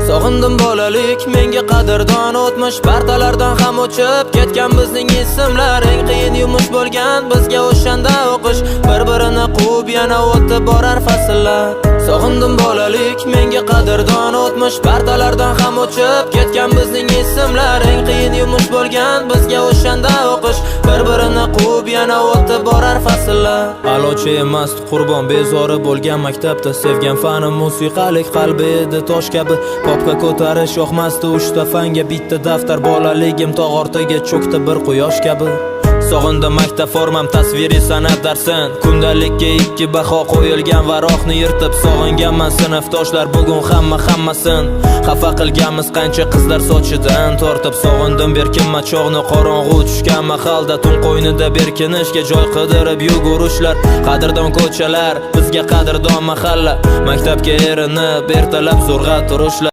Sog'indim bolalik, menga qadrdon o'tmish, partalardan ham o'chib ketgan bizning ismlar. Eng qiyin yumush bo'lgan bizga o'shanda o'qish, bir-birini quvib yana o'tib borar fasllar. Sog'indim bolalik, menga qadrdon o'tmish, partalardan ham o'chib ketgan bizning ismlar. Eng qiyin yumush bo'lgan bizga o'shanda o'qish, bir-birini quvib yana o'tib borar fasllar. Alochi emas qurbon bezori bo'lgan maktabda, sevgan fanim musiqalik, qalbi edi tosh kabi. Popga ko'tarish yoqmasdi, 3 ta fanga bitta daftar, bolaligim tog' ortiga cho'kdi bir quyosh kabi. Sog'indim maktab formam, tasviriy san'at darsin, kundalikka 2 baho qo'yilgan varoqni yirtib. Sog'inganman sinfdoshlar bugun hammasin, xafa qilganmiz qancha qizlar sochidan tortib. Sog'indim berkinma chog'ni, qorong'u tushgan mahalda tun qo'ynida berkinishga joy qidirib yugurishlar. Qadrdon ko'chalar bizga qadrdon mahalla, maktabga erinib ertalab zo'rg'a turishlar.